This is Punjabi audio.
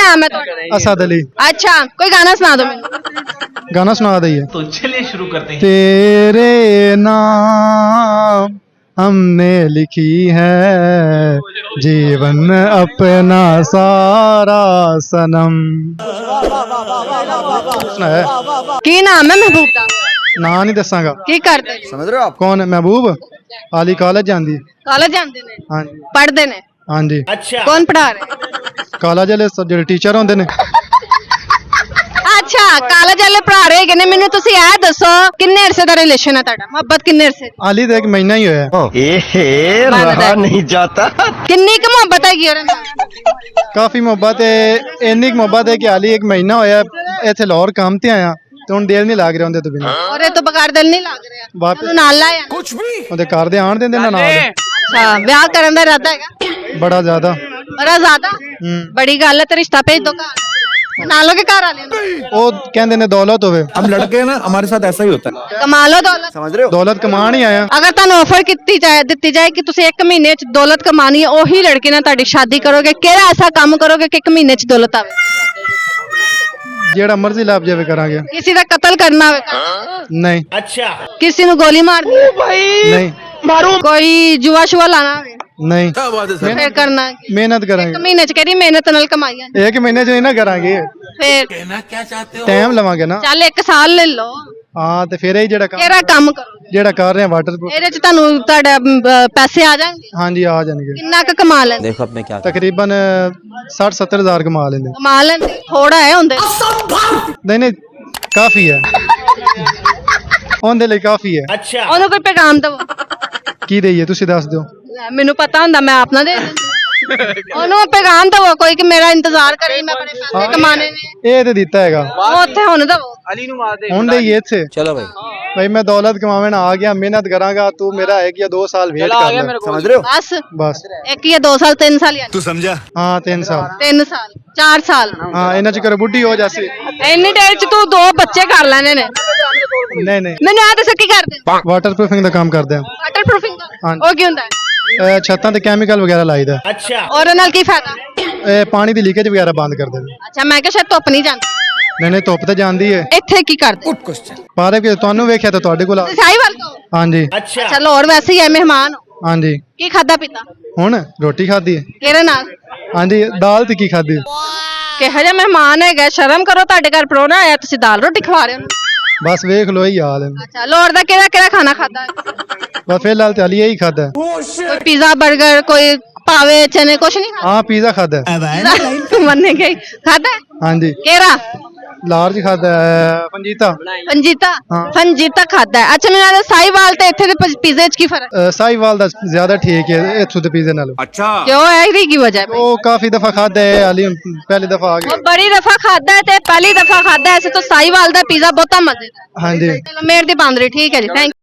नाम है ਤੁਹਾਡਾ? असद अली। अच्छा, कोई गाना सुना दो मेरे। गाना सुना दइए। तो चलिए शुरू करते हैं। तेरे नाम हमने लिखी है जीवन अपना सारा सनम। सुना है? की नाम है महबूब दा? ना नहीं दसांगा। की करते ने? समझ रहे हो आप? कौन है महबूब? आली कॉलेज जांदी। कॉलेज जांदे ने? हाँ जी पढ़दे ने? हाँ जी। अच्छा कौन पढ़ा रहे? कॉलेज वाले ਜਿਹੜੇ टीचर होंदे ने। अच्छा, कॉलेज वाले पढ़ा रहे ने। मैनू तुसी ए दसो किन्ने अरसे दा रिलेशन है ਤੁਹਾਡਾ? मोहब्बत किन्ने अरसे? आली तो एक महीना ही होया। रहा नहीं जाता। किन्नी क मोहब्बत है की ओरे नाल? काफी मोहब्बत है। ਇੰਨੀ मोहब्बत है कि आली एक महीना होया ਇੱਥੇ ਲਾਹੌਰ ਕੰਮ ਤੇ ਆਇਆ ਤੇ ਹੁਣ ਦੇਰ ਨਹੀਂ ਲੱਗ ਰਿਹਾ ਉਹਦੇ ਤੋਂ ਬਿਨਾਂ। ओरे तो बगैर दिल नहीं लग रहा। ਵਾਪਸ ਤੁਹਾਨੂੰ ਨਾਲ ਲਾਇਆ? कुछ भी ਉਹਦੇ ਘਰ ਦੇ ਆਣ ਦਿੰਦੇ ਨਾ ਨਾਲ। अच्छा, ਵਿਆਹ ਕਰਨ ਦਾ ਇਰਾਦਾ ਹੈਗਾ? ਬੜਾ ਜ਼ਿਆਦਾ। बड़ा ज्यादा ਹੂੰ बड़ी गल है। तो रिश्ता भेज दो घर नालों के घर वाले ਨੂੰ। ਉਹ ਕਹਿੰਦੇ ਨੇ ਦੌਲਤ ਹੋਵੇ। हम लड़के हैं ना, हमारे साथ ऐसा ही होता है। कमा लो दौलत। समझ रहे हो? ਦੌਲਤ ਕਮਾਣ ਹੀ ਆਇਆ। अगर ਤੁਹਾਨੂੰ ਆਫਰ ਦਿੱਤੀ ਜਾਏ ਕਿ ਤੁਸੀਂ 1 ਮਹੀਨੇ ਚ ਦੌਲਤ ਕਮਾਣੀ ਹੈ, ਉਹੀ ਲੜਕੇ ਨਾਲ ਤੁਹਾਡੀ ਸ਼ਾਦੀ ਕਰੋਗੇ? ਕਿਹੜਾ ਐਸਾ ਕੰਮ ਕਰੋਗੇ ਕਿ 1 ਮਹੀਨੇ ਚ ਦੌਲਤ ਆਵੇ? ਜਿਹੜਾ ਮਰਜ਼ੀ ਲੱਭ ਜਾਵੇ ਕਰਾਂਗੇ। ਕਿਸੇ ਦਾ ਕਤਲ ਕਰਨਾ ਹੋਵੇ? ਨਹੀਂ अच्छा ਕਿਸੇ ਨੂੰ ਗੋਲੀ ਮਾਰਨੀ ਹੈ? ਨਹੀਂ ਕੋਈ ਜੁਆ ਸ਼ੁਆ ਲਾਣਾ ਹੋਵੇ ਨਹੀਂ ਫਿਰ ਕਰਨਾ ਹੈ? ਮਿਹਨਤ 1 ਕਰਾਂਗੇ। ਮਹੀਨੇ ਚ ਕਿਹੜੀ ਮਿਹਨਤ ਨਾਲ ਕਮਾਈ ਹੈ? ਇੱਕ ਮਹੀਨੇ ਚ ਨਹੀਂ ਨਾ ਕਰਾਂਗੇ। ਫਿਰ ਟਾਈਮ ਲਵਾਂਗੇ ਨਾ। ਚੱਲ 1 ਸਾਲ ਲੈ ਲਓ। ਹਾਂ ਤੇ ਫਿਰ ਇਹ ਜਿਹੜਾ ਕਿਹੜਾ ਕੰਮ ਕਰੋਗੇ? ਜਿਹੜਾ ਕਰ ਰਹੇ ਆ ਵਾਟਰਪ੍ਰੂਫ। ਇਹਦੇ ਚ ਤੁਹਾਨੂੰ ਤੁਹਾਡਾ ਪੈਸੇ ਆ ਜਾਣਗੇ? ਹਾਂਜੀ ਆ ਜਾਣਗੇ। ਕਿੰਨਾ ਕੁ ਕਮਾ ਲੈਂਦੇ? देखो अपने क्या ਤਕਰੀਬਨ 60-70 ਹਜ਼ਾਰ ਕਮਾ ਲੈਂਦੇ। ਕਮਾ ਲੈਂਦੇ ਥੋੜਾ ਹੈ ਹੁੰਦੇ? ਨਹੀਂ ਨਹੀਂ ਕਾਫੀ ਹੈ ਉਹਦੇ ਲਈ ਕਾਫੀ ਹੈ। अच्छा ਉਹਨੂੰ ਕੋਈ ਪੈਗਾਮ ਦਵੋ। ਕੀ ਦਈਏ ਤੁਸੀਂ ਦੱਸ ਦਿਓ। ਲੈ, ਮੈਨੂੰ ਪਤਾ ਹੁੰਦਾ ਮੈਂ ਆਪਣਾ ਦੇ ਦਿੰਦੀ। ਉਹਨੂੰ ਪੈਗਾਮ ਦਵੋ ਕੋਈ ਕਿ ਮੇਰਾ ਇੰਤਜ਼ਾਰ ਕਰੀ, ਮੈਂ ਬੜੇ ਪੈਸੇ ਕਮਾਣੇ ਨੇ। ਇਹ ਤੇ ਦਿੱਤਾ ਹੈਗਾ ਉਹ ਉੱਥੇ ਹੁਣ ਦਵੋ। ਹੁਣ ਦੇਈਏ ਇੱਥੇ। चलो भाई ਭਾਈ ਮੈਂ ਦੌਲਤ ਕਮਾਵਣ ਆ ਗਿਆ ਮਿਹਨਤ ਕਰਾਂਗਾ ਤੂੰ ਮੇਰਾ ਹੈ ਕਿ 2 ਸਾਲ ਵੇਟ ਕਰ ਲੈ। समझ रहे हो? ਬਸ ਬਸ 1 ਜਾਂ 2 ਸਾਲ 3 ਸਾਲ तू समझा? ਹਾਂ 3 ਸਾਲ 3 ਸਾਲ 4 ਸਾਲ ਹਾਂ ਇਹਨਾਂ ਚ ਕਰ ਬੁੱਢੀ ਹੋ ਜਾਸੀ। ਇੰਨੀ ਦੇਰ ਚ ਤੂੰ 2 ਬੱਚੇ ਕਰ ਲੈਣੇ ਨੇ। ਨਹੀਂ ਨਹੀਂ ਮੈਨੂੰ ਆ ਦੱਸੋ ਕੀ ਕਰਦੇ? ਵਾਟਰਪ੍ਰੂਫਿੰਗ ਦਾ ਕੰਮ ਕਰਦੇ ਆ। ਵਾਟਰ ਪ੍ਰੂਫਿੰਗ ਹਾਂਜੀ। ਉਹ ਕੀ ਹੁੰਦਾ ਹੈ? ਛੱਤਾਂ ਤੇ ਕੈਮੀਕਲ ਵਗੈਰਾ ਲਾਈਦਾ। अच्छा ਉਹਦੇ ਨਾਲ ਕੀ ਫਾਇਦਾ? ਇਹ ਪਾਣੀ ਦੀ ਲੀਕੇਜ ਵਗੈਰਾ ਬੰਦ ਕਰਦੇ ਨੇ। ਅੱਛਾ, ਮੈਂ ਕਿਹਾ ਸ਼ਾਇਦ ਧੁੱਪ ਨਹੀਂ ਜਾਂਦੀ। ਨਹੀਂ ਨਹੀਂ ਧੁੱਪ ਤੇ ਜਾਂਦੀ ਹੈ। ਇੱਥੇ ਕੀ ਕਰਦੇ? ਪਾਰੇ ਕਿ ਤੁਹਾਨੂੰ ਵੇਖਿਆ ਤਾਂ ਤੁਹਾਡੇ ਕੋਲ ਸਾਈ ਵੱਲ ਤੋਂ? ਹਾਂਜੀ अच्छा ਚਲੋ ਹੋਰ ਵੈਸੇ ਹੀ ਹੈ ਮਹਿਮਾਨ ਹੋ। ਹਾਂਜੀ ਕੀ ਖਾਦਾ ਪੀਤਾ? ਹੁਣ ਰੋਟੀ ਖਾਧੀ ਹੈ। ਕਿਹੜੇ ਨਾਲ? ਹਾਂਜੀ ਦਾਲ ਤੇ ਕੀ ਖਾਧੀ? ਕਿਹੋ ਜਿਹਾ ਮਹਿਮਾਨ ਹੈਗਾ? ਸ਼ਰਮ ਕਰੋ, ਤੁਹਾਡੇ ਘਰ ਪਰੋਣਾ ਆਇਆ ਤੁਸੀਂ ਦਾਲ ਰੋਟੀ ਖਵਾ ਰਹੇ ਹੋ। ਬਸ ਵੇਖ ਲੋ ਇਹ ਹਾਲ ਹੈ। ਅੱਛਾ, ਲੋੜ ਦਾ ਕਿਹੜਾ ਖਾਣਾ ਖਾਦਾ? ਬਸ ਫਿਲਹਾਲ ਤੇ ਅਲੀ ਇਹੀ ਖਾਦਾ। ਕੋਈ ਪੀਜ਼ਾ 버ਗਰ ਕੋਈ ਪਾਵੇ ਚਨੇ ਕੁਛ ਨਹੀਂ ਖਾਦਾ? ਹਾਂ ਪੀਜ਼ਾ ਖਾਦਾ। ਮੰਨੇ ਗਈ ਖਾਦਾ? ਹਾਂਜੀ ਕਿਹੜਾ? ਲਾਰਜ ਖਾਦਾ ਪੰਜੀਤਾ। ਪੰਜੀਤਾ? ਹਾਂ। ਪੰਜੀਤਾ ਖਾਦਾ ਹੈ। ਅੱਛਾ, ਮੈਨੂੰ ਸਾਈਵਾਲ ਤੇ ਇੱਥੇ ਦੇ ਪੀਜ਼ੇ 'ਚ ਕੀ ਫਰਕ? ਸਾਈਵਾਲ ਦਾ ਜ਼ਿਆਦਾ ਠੀਕ ਹੈ ਇੱਥੋਂ ਦੇ ਪੀਜ਼ੇ ਨਾਲੋਂ। अच्छा ਕਿਉਂ ਇਹਦੀ ਕੀ ਵਜ੍ਹਾ ਹੈ? ਉਹ ਕਾਫੀ ਦਫਾ ਖਾਦਾ ਹੈ ਅਲੀ ਪਹਿਲੀ ਦਫਾ ਆ ਗਿਆ। ਉਹ ਬੜੀ ਦਫਾ ਖਾਦਾ ਹੈ ਤੇ ਪਹਿਲੀ ਦਫਾ ਖਾਦਾ ਹੈ। ਐਸੇ ਤਾਂ ਸਾਈਵਾਲ ਦਾ ਪੀਜ਼ਾ ਬਹੁਤਾ ਮਜ਼ੇਦਾਰ ਹੈ। ਹਾਂਜੀ ਚਲੋ ਮੇਰ ਦੀ ਬਾਂਦਰੀ ਠੀਕ ਹੈ ਜੀ, ਥੈਂਕ